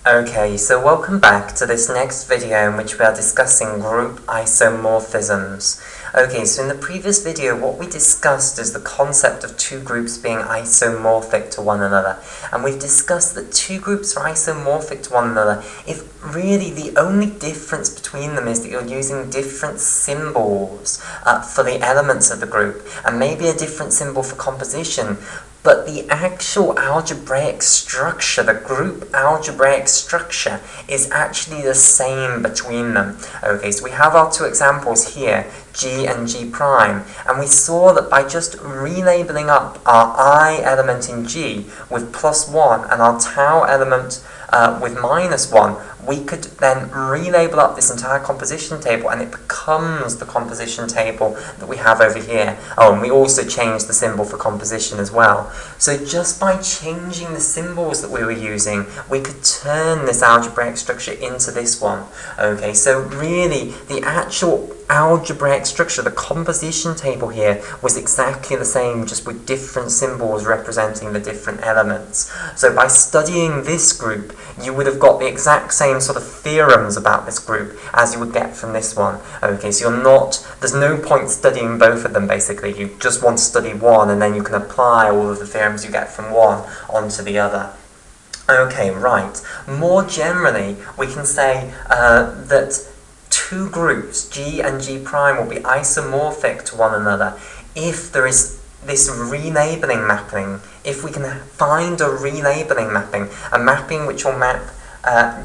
Okay, so welcome back to this next video in which we are discussing group isomorphisms. Okay, so in the previous video what we discussed is the concept of two groups being isomorphic to one another. And we've discussed that two groups are isomorphic to one another if really the only difference between them is that you're using different symbols for the elements of the group, and maybe a different symbol for composition. But the actual algebraic structure, the group algebraic structure, is actually the same between them. Okay, so we have our two examples here, G and G prime, and we saw that by just relabeling up our I element in G with +1 and our tau element with -1, we could then relabel up this entire composition table and it becomes the composition table that we have over here. Oh, and we also changed the symbol for composition as well. So just by changing the symbols that we were using, we could turn this algebraic structure into this one. Okay, so really the actual algebraic structure, the composition table here, was exactly the same, just with different symbols representing the different elements. So by studying this group, you would have got the exact same sort of theorems about this group as you would get from this one. Okay, so there's no point studying both of them basically. You just want to study one and then you can apply all of the theorems you get from one onto the other. Okay, right. More generally, we can say that two groups, G and G prime, will be isomorphic to one another if there is this relabeling mapping. If we can find a relabeling mapping, a mapping which will map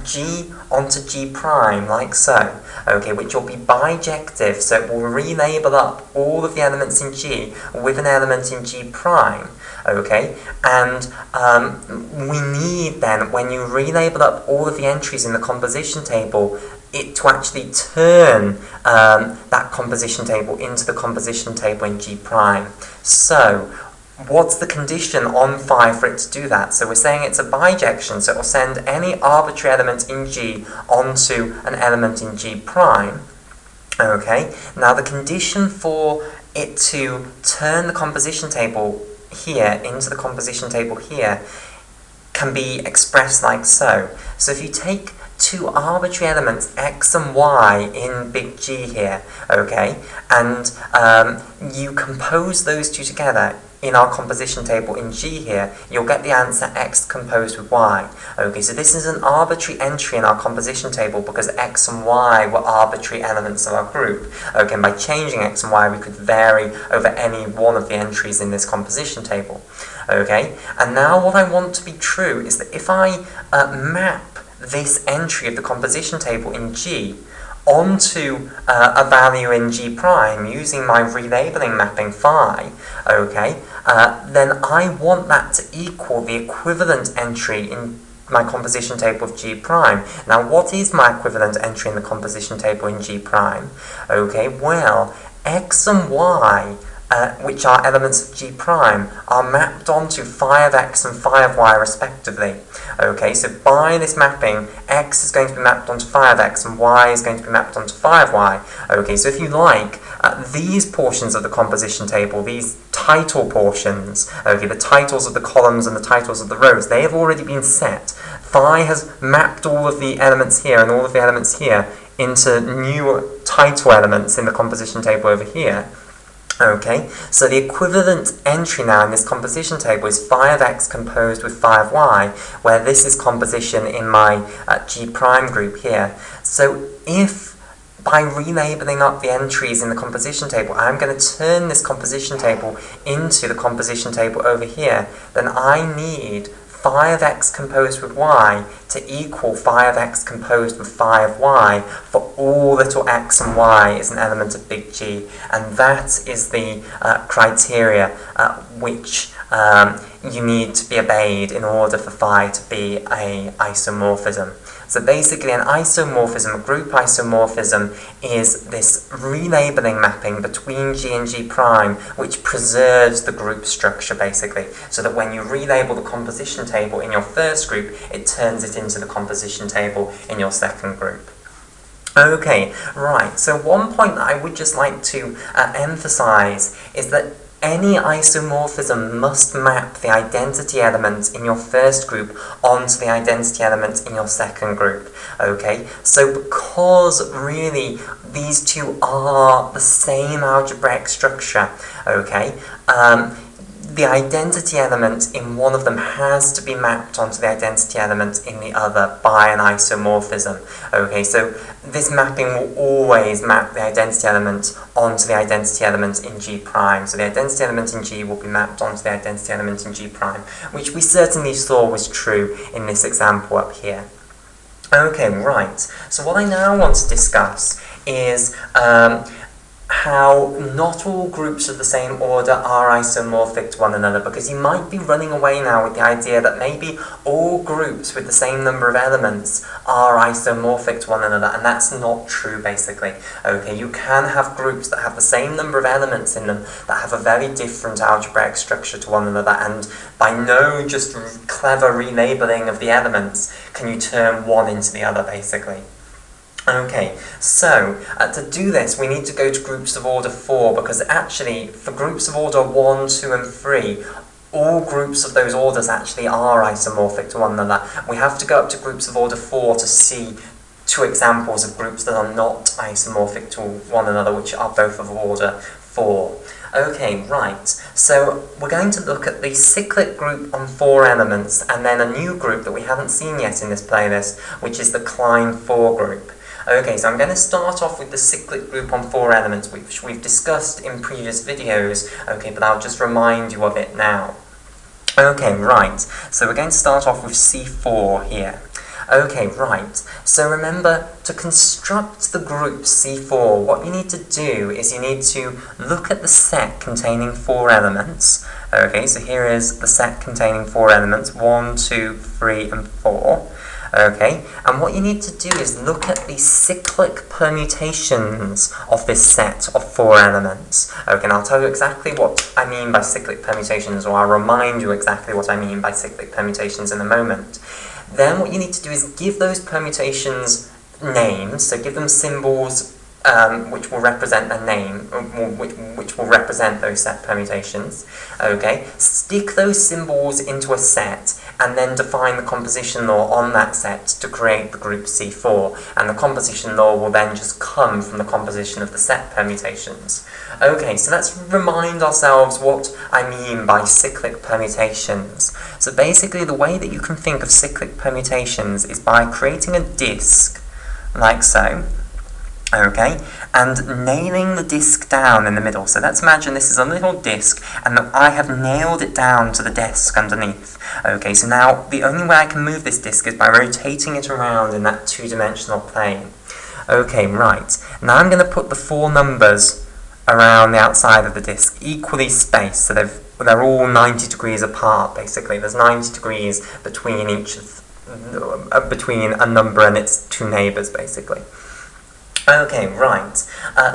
G onto G prime, like so, okay, which will be bijective, so it will relabel up all of the elements in G with an element in G prime, okay, and we need then, when you relabel up all of the entries in the composition table, it to actually turn that composition table into the composition table in G prime. So, what's the condition on phi for it to do that? So we're saying it's a bijection, so it will send any arbitrary element in G onto an element in G prime. Okay, now the condition for it to turn the composition table here into the composition table here can be expressed like so. So if you take two arbitrary elements, x and y, in big G here, okay, and you compose those two together in our composition table in G here, you'll get the answer x composed with y. Okay, so this is an arbitrary entry in our composition table because x and y were arbitrary elements of our group. Okay, and by changing x and y, we could vary over any one of the entries in this composition table. Okay, and now what I want to be true is that if I map this entry of the composition table in G onto a value in G prime using my relabeling mapping phi, okay, then I want that to equal the equivalent entry in my composition table of G prime. Now, what is my equivalent entry in the composition table in G prime? Okay, well, x and y, which are elements of G prime, are mapped onto phi of x and phi of y respectively. Okay, so by this mapping, x is going to be mapped onto phi of x and y is going to be mapped onto phi of y. Okay, so if you like, these portions of the composition table, these title portions, okay, the titles of the columns and the titles of the rows, they have already been set. Phi has mapped all of the elements here and all of the elements here into new title elements in the composition table over here. Okay, so the equivalent entry now in this composition table is phi of x composed with phi of y, where this is composition in my G prime group here. So if by relabeling up the entries in the composition table, I'm going to turn this composition table into the composition table over here, then I need phi of x composed with y to equal phi of x composed with phi of y for all little x and y is an element of big G, and that is the criteria which you need to be obeyed in order for phi to be an isomorphism. So basically an isomorphism, a group isomorphism, is this relabeling mapping between G and G prime which preserves the group structure basically, so that when you relabel the composition table in your first group, it turns it into the composition table in your second group. Okay, right, so one point that I would just like to emphasize is that any isomorphism must map the identity element in your first group onto the identity element in your second group. Okay, so because really these two are the same algebraic structure, okay, the identity element in one of them has to be mapped onto the identity element in the other by an isomorphism. Okay, so this mapping will always map the identity element onto the identity element in G prime. So the identity element in G will be mapped onto the identity element in G prime, which we certainly saw was true in this example up here. Okay, right. So what I now want to discuss is how not all groups of the same order are isomorphic to one another, because you might be running away now with the idea that maybe all groups with the same number of elements are isomorphic to one another, and that's not true, basically. Okay, you can have groups that have the same number of elements in them that have a very different algebraic structure to one another, and by no just clever relabeling of the elements can you turn one into the other, basically. Okay, so to do this we need to go to groups of order 4, because actually for groups of order 1, 2 and 3 all groups of those orders actually are isomorphic to one another. We have to go up to groups of order 4 to see two examples of groups that are not isomorphic to one another, which are both of order 4. Okay, right, so we're going to look at the cyclic group on 4 elements, and then a new group that we haven't seen yet in this playlist, which is the Klein 4 group. Okay, so I'm going to start off with the cyclic group on 4 elements, which we've discussed in previous videos, okay, but I'll just remind you of it now. Okay, right, so we're going to start off with C4 here. Okay, right, so remember, to construct the group C4, what you need to do is you need to look at the set containing 4 elements. Okay, so here is the set containing 4 elements, 1, 2, 3 and 4. Okay, and what you need to do is look at the cyclic permutations of this set of 4 elements. Okay, and I'll tell you exactly what I mean by cyclic permutations, or I'll remind you exactly what I mean by cyclic permutations in a moment. Then what you need to do is give those permutations names, so give them symbols which will represent a name, which will represent those set permutations. Okay, stick those symbols into a set, and then define the composition law on that set to create the group C4, and the composition law will then just come from the composition of the set permutations. Okay, so let's remind ourselves what I mean by cyclic permutations. So basically the way that you can think of cyclic permutations is by creating a disk, like so. Okay, and nailing the disk down in the middle. So let's imagine this is a little disk, and I have nailed it down to the desk underneath. Okay, so now the only way I can move this disk is by rotating it around in that 2-dimensional plane. Okay, right. Now I'm going to put the 4 numbers around the outside of the disk, equally spaced, so they're all 90 degrees apart, basically. There's 90 degrees between between a number and its 2 neighbours, basically. Okay, right,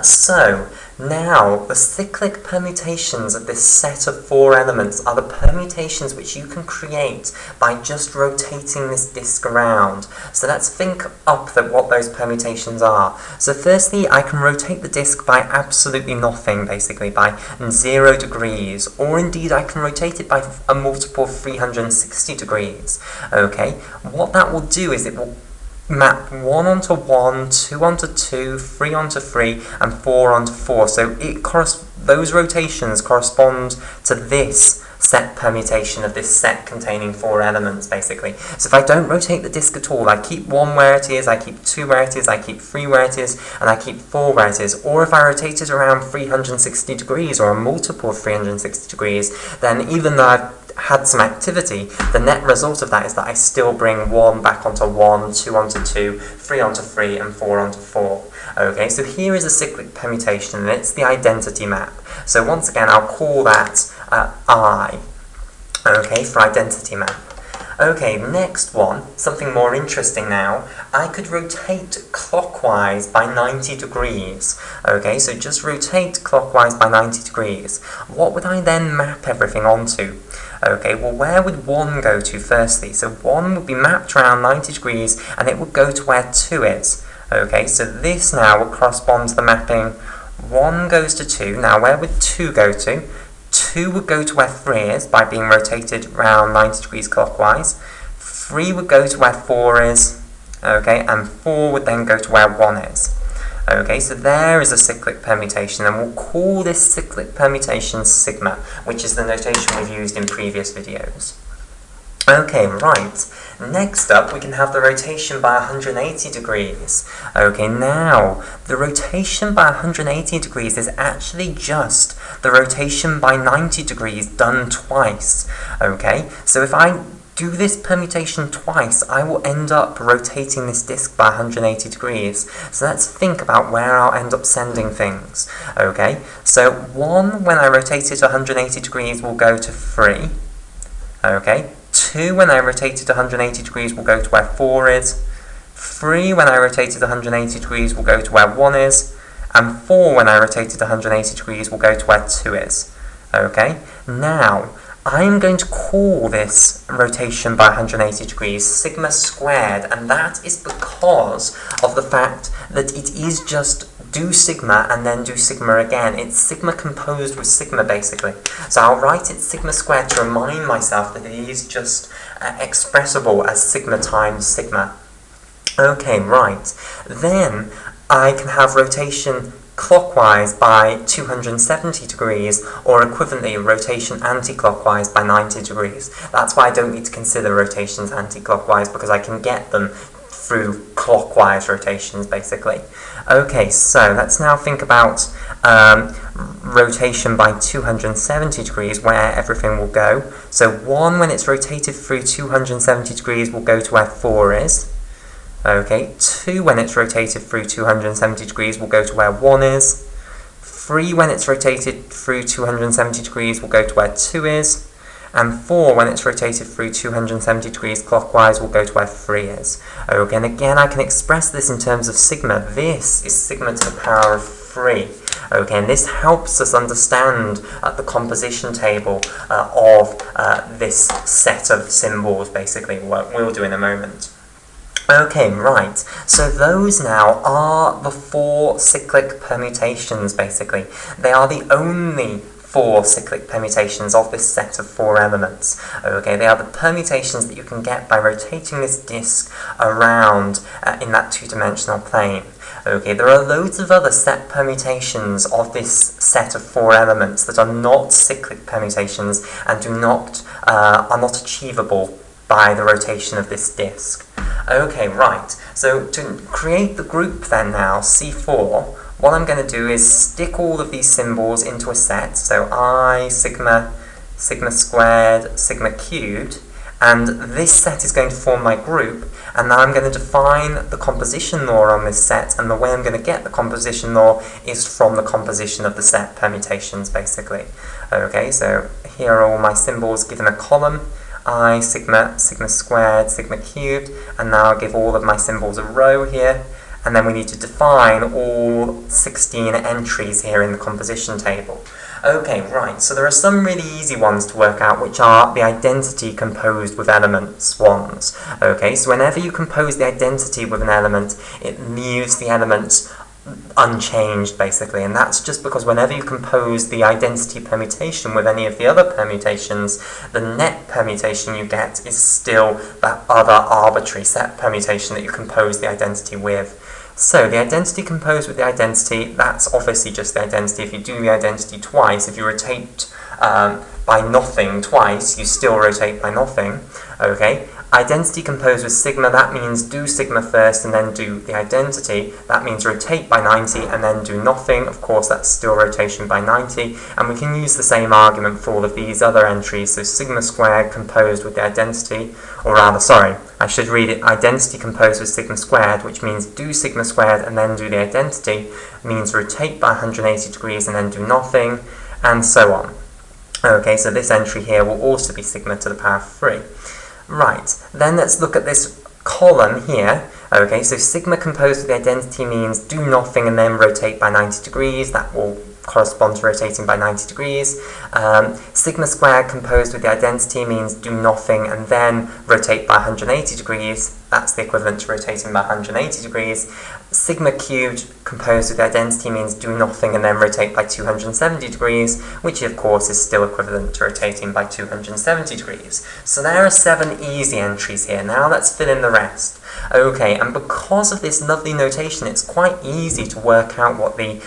so now the cyclic permutations of this set of 4 elements are the permutations which you can create by just rotating this disk around. So let's think up what those permutations are. So firstly, I can rotate the disk by absolutely nothing, basically, by 0 degrees, or indeed I can rotate it by a multiple of 360 degrees. Okay, what that will do is it will map 1 onto 1, 2 onto 2, 3 onto 3, and 4 onto 4. So those rotations correspond to this set permutation of this set containing 4 elements, basically. So if I don't rotate the disk at all, I keep 1 where it is, I keep 2 where it is, I keep 3 where it is, and I keep 4 where it is. Or if I rotate it around 360 degrees, or a multiple of 360 degrees, then even though I've had some activity, the net result of that is that I still bring 1 back onto 1, 2 onto 2, 3 onto 3, and 4 onto 4. Okay, so here is a cyclic permutation, and it's the identity map. So once again, I'll call that I, okay, for identity map. Okay, next one, something more interesting now. I could rotate clockwise by 90 degrees. Okay, so just rotate clockwise by 90 degrees. What would I then map everything onto? Okay, well, where would 1 go to firstly? So 1 would be mapped around 90 degrees, and it would go to where 2 is. Okay, so this now will correspond to the mapping 1 goes to 2. Now, where would 2 go to? 2 would go to where 3 is by being rotated around 90 degrees clockwise. 3 would go to where 4 is, okay, and 4 would then go to where 1 is. Okay, so there is a cyclic permutation, and we'll call this cyclic permutation sigma, which is the notation we've used in previous videos. Okay, right. Next up, we can have the rotation by 180 degrees. Okay, now, the rotation by 180 degrees is actually just the rotation by 90 degrees done twice. Okay, so if I do this permutation twice, I will end up rotating this disk by 180 degrees. So let's think about where I'll end up sending things. Okay, so 1, when I rotate it 180 degrees, will go to 3. Okay, 2, when I rotate it 180 degrees, will go to where 4 is. 3, when I rotate it 180 degrees, will go to where 1 is. And 4, when I rotate it 180 degrees, will go to where 2 is. Okay, now, I'm going to call this rotation by 180 degrees sigma squared, and that is because of the fact that it is just do sigma and then do sigma again. It's sigma composed with sigma, basically. So I'll write it sigma squared to remind myself that it is just expressible as sigma times sigma. Okay, right. Then I can have rotation clockwise by 270 degrees, or equivalently rotation anti-clockwise by 90 degrees. That's why I don't need to consider rotations anti-clockwise, because I can get them through clockwise rotations, basically. Okay, so let's now think about rotation by 270 degrees, where everything will go. So 1, when it's rotated through 270 degrees, will go to where 4 is. Okay, 2, when it's rotated through 270 degrees, will go to where 1 is. 3, when it's rotated through 270 degrees, will go to where 2 is. And 4, when it's rotated through 270 degrees clockwise, will go to where 3 is. Okay, and again, I can express this in terms of sigma. This is sigma to the power of 3. Okay, and this helps us understand the composition table of this set of symbols, basically, what we'll do in a moment. Okay, right, so those now are the 4 cyclic permutations, basically. They are the only 4 cyclic permutations of this set of 4 elements. Okay, they are the permutations that you can get by rotating this disk around in that 2-dimensional plane. Okay, there are loads of other set permutations of this set of 4 elements that are not cyclic permutations and are not achievable by the rotation of this disk. Okay, right, so to create the group then now, C4, what I'm going to do is stick all of these symbols into a set, so I, sigma, sigma squared, sigma cubed, and this set is going to form my group, and now I'm going to define the composition law on this set, and the way I'm going to get the composition law is from the composition of the set permutations, basically. Okay, so here are all my symbols given a column, I, sigma, sigma squared, sigma cubed, and now I'll give all of my symbols a row here, and then we need to define all 16 entries here in the composition table. Okay, right, so there are some really easy ones to work out, which are the identity composed with elements ones. Okay, so whenever you compose the identity with an element, it leaves the element unchanged, basically, and that's just because whenever you compose the identity permutation with any of the other permutations, the net permutation you get is still that other arbitrary set permutation that you compose the identity with. So the identity composed with the identity, that's obviously just the identity. If you do the identity twice, if you rotate by nothing twice, you still rotate by nothing. Okay. Identity composed with sigma, that means do sigma first and then do the identity. That means rotate by 90 and then do nothing. Of course, that's still rotation by 90. And we can use the same argument for all of these other entries. So sigma squared composed with the identity, or rather, sorry, I should read it, identity composed with sigma squared, which means do sigma squared and then do the identity, means rotate by 180 degrees and then do nothing, and so on. Okay, so this entry here will also be sigma to the power of 3. Right, then let's look at this column here. Okay, so sigma composed with the identity means do nothing and then rotate by 90 degrees. That will correspond to rotating by 90 degrees. Sigma squared composed with the identity means do nothing and then rotate by 180 degrees. That's the equivalent to rotating by 180 degrees. Sigma cubed composed with the identity means do nothing and then rotate by 270 degrees, which of course is still equivalent to rotating by 270 degrees. So there are 7 easy entries here. Now let's fill in the rest. Okay, and because of this lovely notation, it's quite easy to work out what the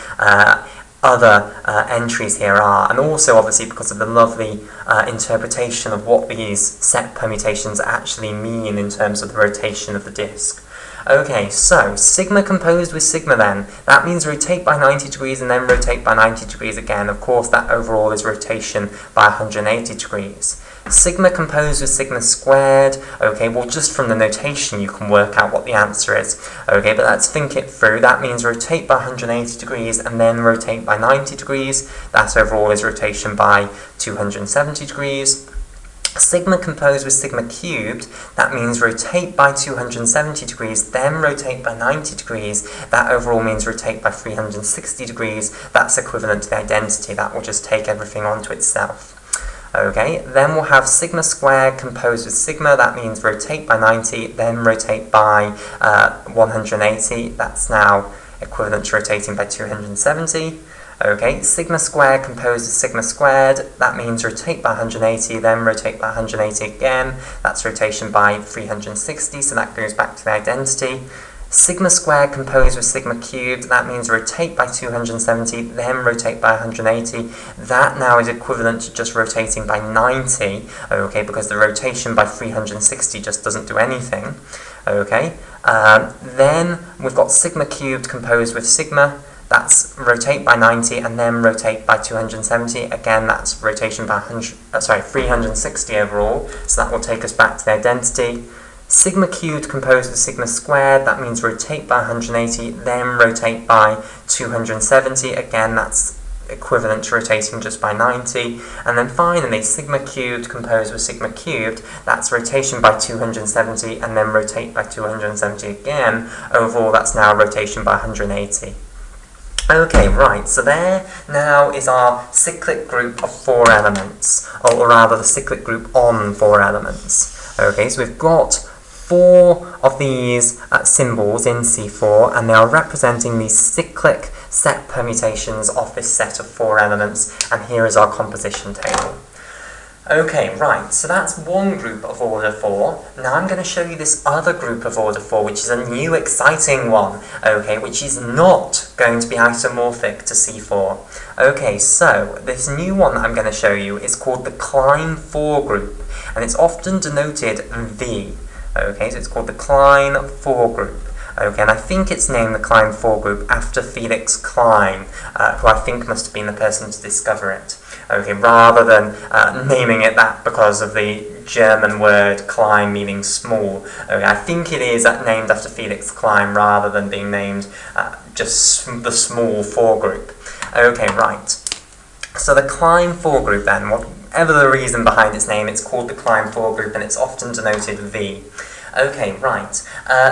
other entries here are, and also obviously because of the lovely interpretation of what these set permutations actually mean in terms of the rotation of the disk. Okay, so sigma composed with sigma then, that means rotate by 90 degrees and then rotate by 90 degrees again. Of course that overall is rotation by 180 degrees. Sigma composed with sigma squared, okay, well just from the notation you can work out what the answer is. Okay, but let's think it through. That means rotate by 180 degrees and then rotate by 90 degrees. That overall is rotation by 270 degrees. Sigma composed with sigma cubed, that means rotate by 270 degrees, then rotate by 90 degrees. That overall means rotate by 360 degrees. That's equivalent to the identity. That will just take everything onto itself. Okay, then we'll have sigma squared composed with sigma, that means rotate by 90, then rotate by 180. That's now equivalent to rotating by 270. Okay, sigma squared composed with sigma squared, that means rotate by 180, then rotate by 180 again. That's rotation by 360, so that goes back to the identity. Sigma squared composed with sigma cubed, that means rotate by 270, then rotate by 180. That now is equivalent to just rotating by 90, okay, because the rotation by 360 just doesn't do anything. Okay, then we've got sigma cubed composed with sigma. That's rotate by 90 and then rotate by 270. Again, that's rotation by 360 overall. So that will take us back to the identity. Sigma cubed composed with sigma squared. That means rotate by 180, then rotate by 270. Again, that's equivalent to rotating just by 90. And then finally, sigma cubed composed with sigma cubed. That's rotation by 270 and then rotate by 270 again. Overall, that's now rotation by 180. Okay, right, so there now is our cyclic group of 4 elements, or rather the cyclic group on 4 elements. Okay, so we've got 4 of these symbols in C4, and they are representing the cyclic set permutations of this set of 4 elements, and here is our composition table. Okay, right, so that's one group of order 4. Now I'm going to show you this other group of order 4, which is a new exciting one, okay, which is not going to be isomorphic to C4. Okay, so this new one that I'm going to show you is called the Klein 4 group, and it's often denoted V. Okay, so it's called the Klein 4 group. Okay, and I think it's named the Klein 4 group after Felix Klein, who I think must have been the person to discover it. Okay, rather than naming it that because of the German word Klein meaning small. Okay, I think it is named after Felix Klein rather than being named just the small 4 group. Okay, right. So the Klein 4 group then, whatever the reason behind its name, it's called the Klein 4 group and it's often denoted V. Okay, right.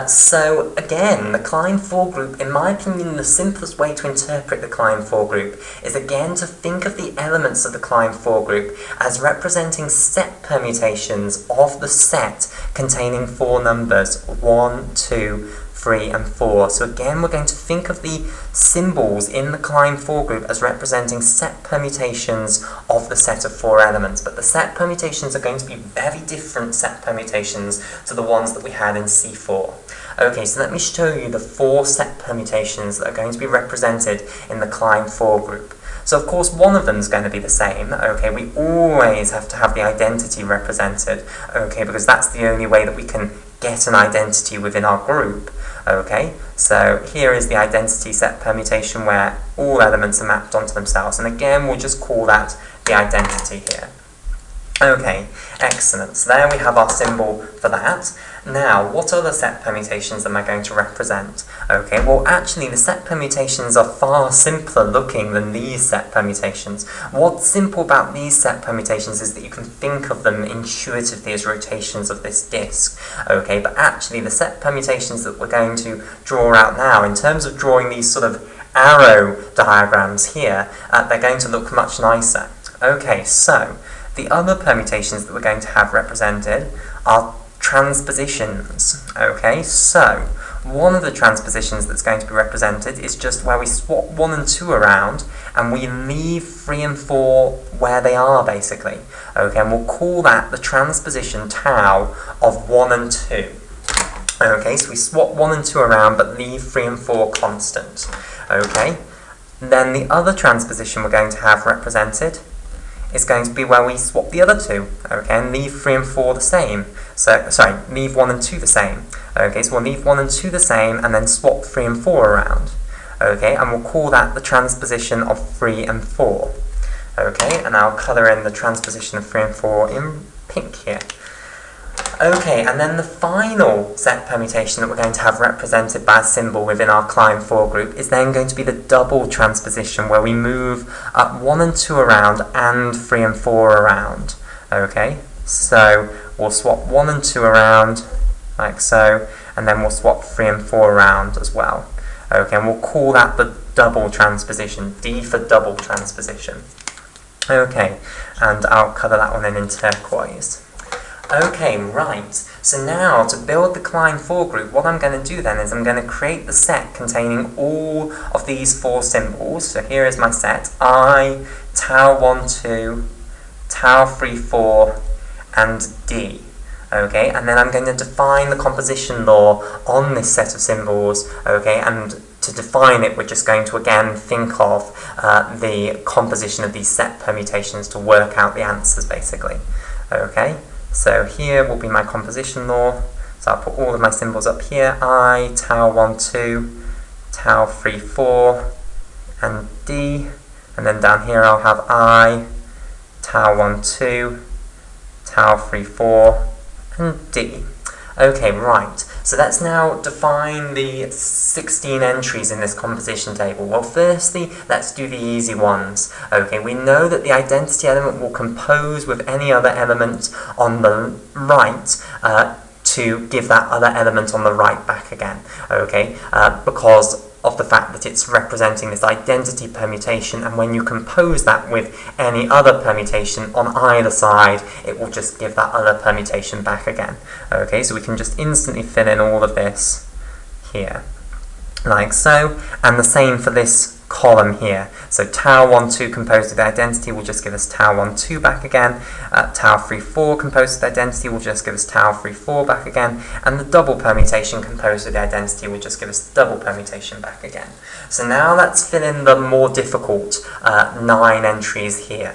So again, the Klein 4 group, in my opinion, the simplest way to interpret the Klein 4 group is again to think of the elements of the Klein 4 group as representing set permutations of the set containing 4 numbers, 1, 2, 3 and 4. So again, we're going to think of the symbols in the Klein 4 group as representing set permutations of the set of 4 elements, but the set permutations are going to be very different set permutations to the ones that we had in C4. Okay, so let me show you the 4 set permutations that are going to be represented in the Klein 4 group. So of course one of them is going to be the same, okay, we always have to have the identity represented, okay, because that's the only way that we can get an identity within our group. Okay, so here is the identity set permutation where all elements are mapped onto themselves, and again we'll just call that the identity here. Okay, excellent. So there we have our symbol for that. Now, what other set permutations am I going to represent? Okay, well actually the set permutations are far simpler looking than these set permutations. What's simple about these set permutations is that you can think of them intuitively as rotations of this disk. Okay, but actually the set permutations that we're going to draw out now, in terms of drawing these sort of arrow diagrams here, they're going to look much nicer. Okay, so the other permutations that we're going to have represented are transpositions. Okay, so one of the transpositions that's going to be represented is just where we swap 1 and 2 around and we leave 3 and 4 where they are, basically. Okay, and we'll call that the transposition tau of 1 and 2. Okay, so we swap 1 and 2 around but leave 3 and 4 constant. Okay, then the other transposition we're going to have represented is going to be where we swap the other 2, okay, and leave 3 and 4 the same. So, sorry, leave 1 and 2 the same. Okay, so we'll leave 1 and 2 the same and then swap 3 and 4 around. Okay, and we'll call that the transposition of 3 and 4. Okay, and I'll colour in the transposition of 3 and 4 in pink here. Okay, and then the final set permutation that we're going to have represented by a symbol within our Klein 4 group is then going to be the double transposition, where we move 1 and 2 around and 3 and 4 around. Okay, so we'll swap 1 and 2 around, like so, and then we'll swap 3 and 4 around as well. Okay, and we'll call that the double transposition, D for double transposition. Okay, and I'll colour that one in turquoise. Okay, right, so now to build the Klein 4 group, what I'm going to do then is I'm going to create the set containing all of these 4 symbols. So here is my set, I, tau 1, 2, tau 3, 4, and D. Okay, and then I'm going to define the composition law on this set of symbols, okay, and to define it, we're just going to again think of the composition of these set permutations to work out the answers, basically. Okay. So here will be my composition law. So I'll put all of my symbols up here. I, tau 1, 2, tau 3, 4, and D. And then down here I'll have I, tau 1, 2, tau 3, 4, and D. Okay, right. So let's now define the 16 entries in this composition table. Well, firstly, let's do the easy ones. Okay, we know that the identity element will compose with any other element on the right to give that other element on the right back again. Okay, because of the fact that it's representing this identity permutation, and when you compose that with any other permutation on either side, it will just give that other permutation back again. Okay, so we can just instantly fill in all of this here, like so, and the same for this column here. So tau 1, 2 composed with identity will just give us tau 1, 2 back again, tau 3, 4 composed with identity will just give us tau 3, 4 back again, and the double permutation composed with identity will just give us the double permutation back again. So now let's fill in the more difficult 9 entries here.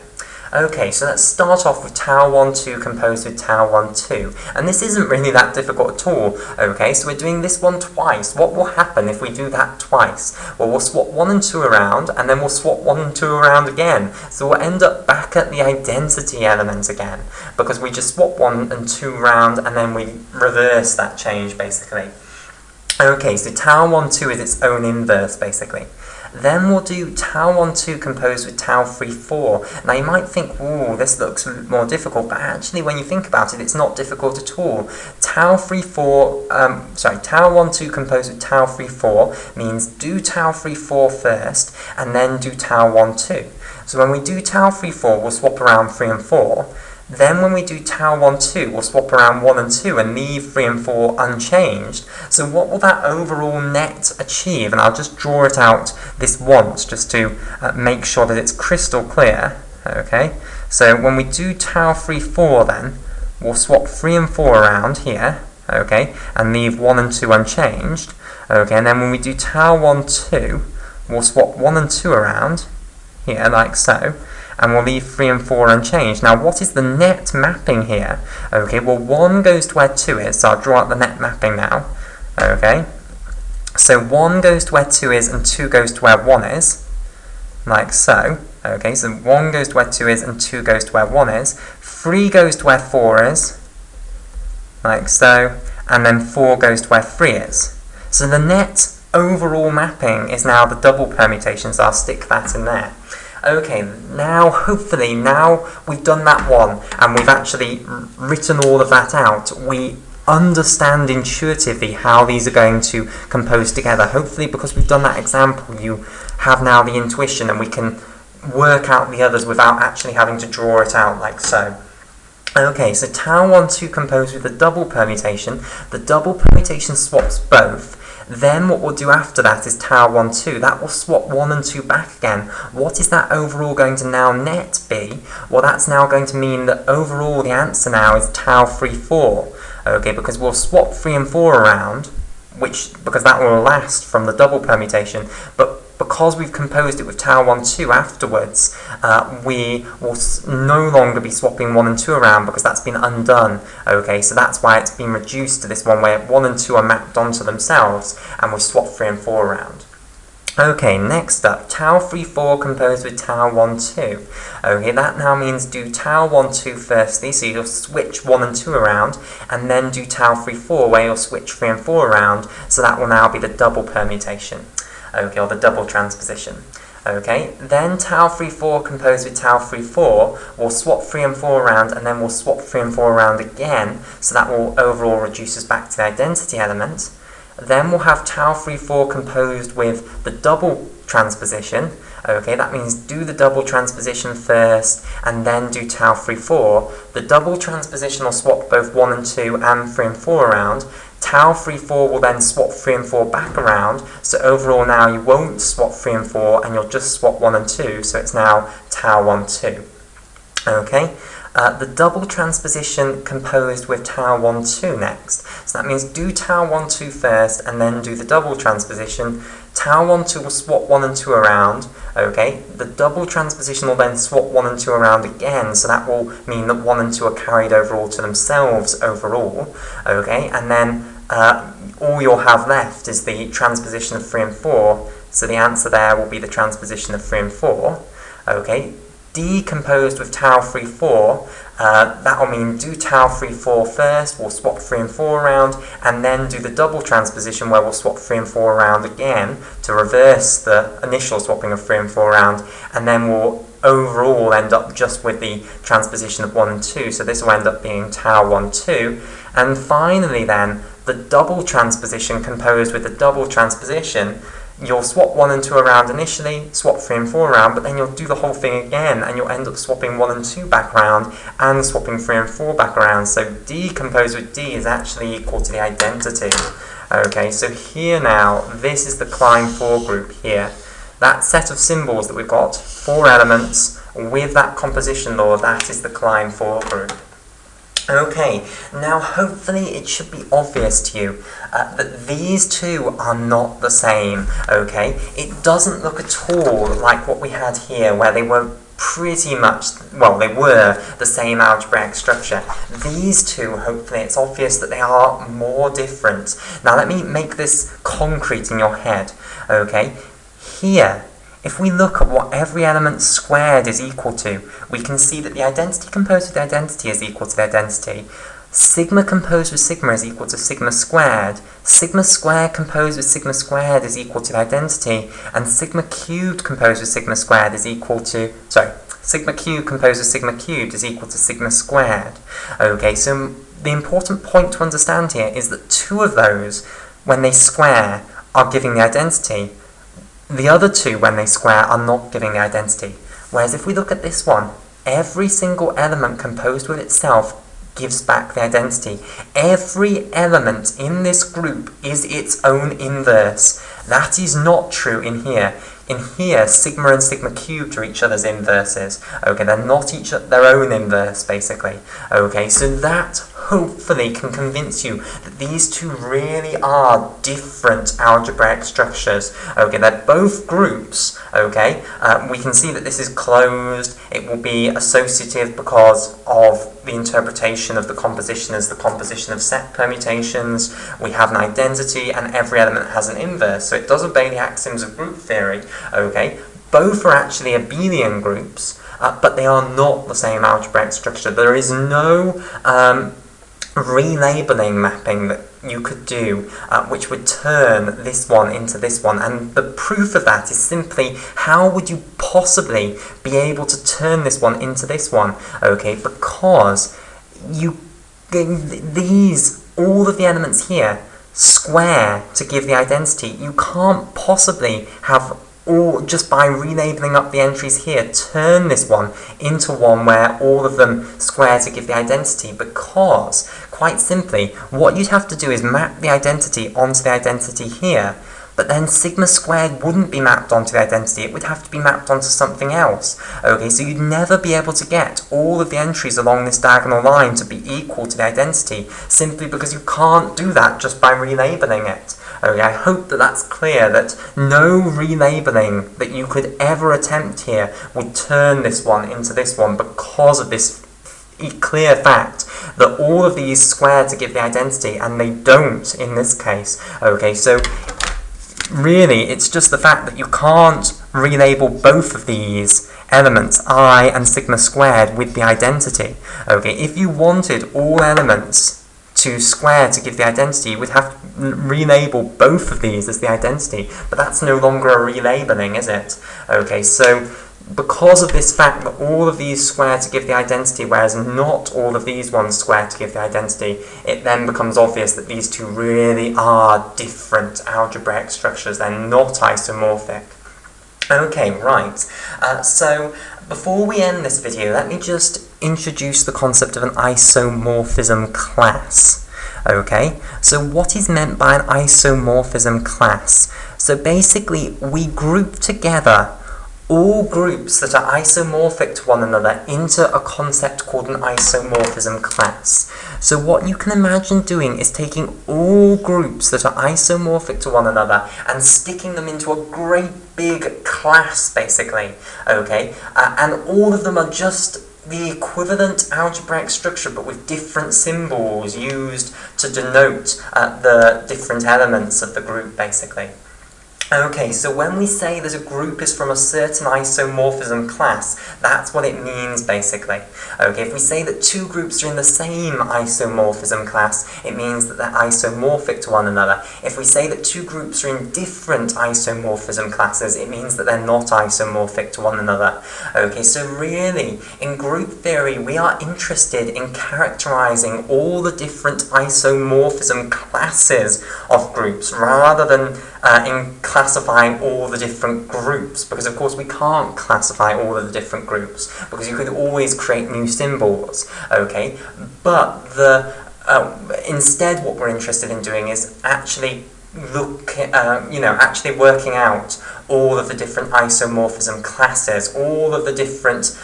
Okay, so let's start off with tau 1, 2 composed with tau 1, 2. And this isn't really that difficult at all. Okay, so we're doing this one twice. What will happen if we do that twice? Well, we'll swap 1 and 2 around, and then we'll swap 1 and 2 around again. So we'll end up back at the identity element again, because we just swap 1 and 2 around, and then we reverse that change, basically. Okay, so tau 1, 2 is its own inverse, basically. Then we'll do tau 1, 2 composed with tau 3, 4. Now you might think, ooh, this looks more difficult, but actually when you think about it, it's not difficult at all. Tau 1, 2 composed with tau 3, 4 means do tau 3, 4 first, and then do tau 1, 2. So when we do tau 3, 4, we'll swap around 3 and 4. Then when we do tau 1, 2, we'll swap around 1 and 2 and leave 3 and 4 unchanged. So what will that overall net achieve? And I'll just draw it out this once, just to make sure that it's crystal clear. Okay, so when we do tau 3, 4 then, we'll swap 3 and 4 around here, okay, and leave 1 and 2 unchanged. Okay, and then when we do tau 1, 2, we'll swap 1 and 2 around here, like so, and we'll leave 3 and 4 unchanged. Now, what is the net mapping here? Okay, well, 1 goes to where 2 is, so I'll draw out the net mapping now. Okay, so 1 goes to where 2 is, and 2 goes to where 1 is, like so. Okay, so 1 goes to where 2 is, and 2 goes to where 1 is. 3 goes to where 4 is, like so, and then 4 goes to where 3 is. So the net overall mapping is now the double permutation, so I'll stick that in there. Okay, now hopefully, now we've done that one and we've actually written all of that out, we understand intuitively how these are going to compose together. Hopefully, because we've done that example, you have now the intuition and we can work out the others without actually having to draw it out like so. Okay, so tau 1, 2 composed with a double permutation. The double permutation swaps both. Then what we'll do after that is tau 1, 2. That will swap 1 and 2 back again. What is that overall going to now net be? Well, that's now going to mean that overall the answer now is tau 3, 4. Okay, because we'll swap 3 and 4 around, because that will last from the double permutation, but because we've composed it with tau 1, 2 afterwards, we will no longer be swapping 1 and 2 around because that's been undone. Okay, so that's why it's been reduced to this one where 1 and 2 are mapped onto themselves and we swap 3 and 4 around. Okay, next up, tau 3, 4 composed with tau 1, 2. Okay, that now means do tau 1, 2 firstly, so you'll switch 1 and 2 around, and then do tau 3, 4 where you'll switch 3 and 4 around, so that will now be the double permutation. Okay, or the double transposition. Okay, then tau 3, 4 composed with tau 3, 4, we'll swap 3 and 4 around, and then we'll swap 3 and 4 around again, so that will overall reduce us back to the identity element. Then we'll have tau 3, 4 composed with the double transposition. Okay, that means do the double transposition first, and then do tau 3, 4. The double transposition will swap both 1 and 2 and 3 and 4 around. Tau 3, 4 will then swap 3 and 4 back around, so overall now you won't swap 3 and 4 and you'll just swap 1 and 2, so it's now tau 1, 2. Okay, the double transposition composed with tau 1, 2 next. So that means do tau 1, 2 first and then do the double transposition. Tau 1, 2 will swap 1 and 2 around. Okay, the double transposition will then swap 1 and 2 around again, so that will mean that 1 and 2 are carried overall to themselves overall. Okay, and then all you'll have left is the transposition of 3 and 4, so the answer there will be the transposition of 3 and 4. Okay, decomposed with tau 3, 4, that will mean do tau 3, 4 first, we'll swap 3 and 4 around, and then do the double transposition where we'll swap 3 and 4 around again to reverse the initial swapping of 3 and 4 around, and then we'll overall end up just with the transposition of 1 and 2, so this will end up being tau 1, 2. And finally then, the double transposition composed with the double transposition, you'll swap 1 and 2 around initially, swap 3 and 4 around, but then you'll do the whole thing again, and you'll end up swapping 1 and 2 back around, and swapping 3 and 4 back around, so D composed with D is actually equal to the identity. Okay, so here now, this is the Klein 4 group here. That set of symbols that we've got, 4 elements, with that composition law, that is the Klein 4 group. Okay, now hopefully it should be obvious to you that these two are not the same, okay? It doesn't look at all like what we had here, where they were pretty much, well, they were the same algebraic structure. These two, hopefully it's obvious that they are more different. Now let me make this concrete in your head, okay? Here, if we look at what every element squared is equal to, we can see that the identity composed with the identity is equal to the identity. Sigma composed with sigma is equal to sigma squared. Sigma squared composed with sigma squared is equal to the identity. And sigma cubed composed with sigma squared is equal to, sigma cubed composed with sigma cubed is equal to sigma squared. Okay, so the important point to understand here is that two of those, when they square, are giving the identity. The other two, when they square, are not giving the identity. Whereas if we look at this one, every single element composed with itself gives back the identity. Every element in this group is its own inverse. That is not true in here. In here, sigma and sigma cubed are each other's inverses. Okay, they're not their own inverse, basically. Okay, so that hopefully can convince you that these two really are different algebraic structures. Okay, they're both groups. Okay, we can see that this is closed. It will be associative because of the interpretation of the composition as the composition of set permutations. We have an identity and every element has an inverse, so it does obey the axioms of group theory. Okay, both are actually abelian groups, but they are not the same algebraic structure. There is no relabelling mapping that you could do which would turn this one into this one, and the proof of that is simply how would you possibly be able to turn this one into this one? Okay, because these all of the elements here square to give the identity. You can't possibly have all, just by relabeling up the entries here, turn this one into one where all of them square to give the identity, because, quite simply, what you'd have to do is map the identity onto the identity here, but then sigma squared wouldn't be mapped onto the identity, it would have to be mapped onto something else. Okay, so you'd never be able to get all of the entries along this diagonal line to be equal to the identity, simply because you can't do that just by relabeling it. Okay, I hope that that's clear, that no relabeling that you could ever attempt here would turn this one into this one, because of this clear fact that all of these square to give the identity, and they don't in this case. Okay, so really, it's just the fact that you can't relabel both of these elements, I and sigma squared, with the identity. Okay, if you wanted all elements to square to give the identity, you would have to relabel both of these as the identity, but that's no longer a relabeling, is it? Okay, so because of this fact that all of these square to give the identity, whereas not all of these ones square to give the identity, it then becomes obvious that these two really are different algebraic structures. They're not isomorphic. Okay, right. So before we end this video, let me just introduce the concept of an isomorphism class. Okay, so what is meant by an isomorphism class? So basically, we group together all groups that are isomorphic to one another into a concept called an isomorphism class. So what you can imagine doing is taking all groups that are isomorphic to one another and sticking them into a great big class, basically. Okay, and all of them are just the equivalent algebraic structure, but with different symbols used to denote the different elements of the group, basically. Okay, so when we say that a group is from a certain isomorphism class, that's what it means, basically. Okay, if we say that two groups are in the same isomorphism class, it means that they're isomorphic to one another. If we say that two groups are in different isomorphism classes, it means that they're not isomorphic to one another. Okay, so really, in group theory, we are interested in characterizing all the different isomorphism classes of groups, rather than in classifying all the different groups, because of course we can't classify all of the different groups, because you could always create new symbols, okay? But instead what we're interested in doing is actually actually working out all of the different isomorphism classes, all of the different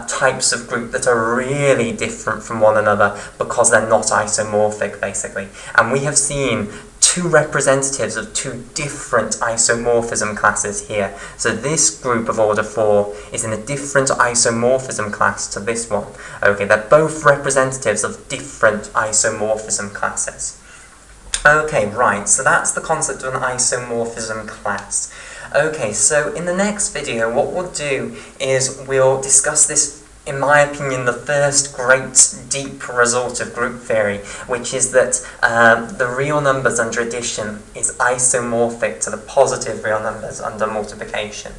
types of group that are really different from one another because they're not isomorphic, basically. And we have seen two representatives of two different isomorphism classes here. So this group of order 4 is in a different isomorphism class to this one. Okay, they're both representatives of different isomorphism classes. Okay, right, so that's the concept of an isomorphism class. Okay, so in the next video, what we'll do is we'll discuss this, in my opinion, the first great deep result of group theory, which is that the real numbers under addition is isomorphic to the positive real numbers under multiplication.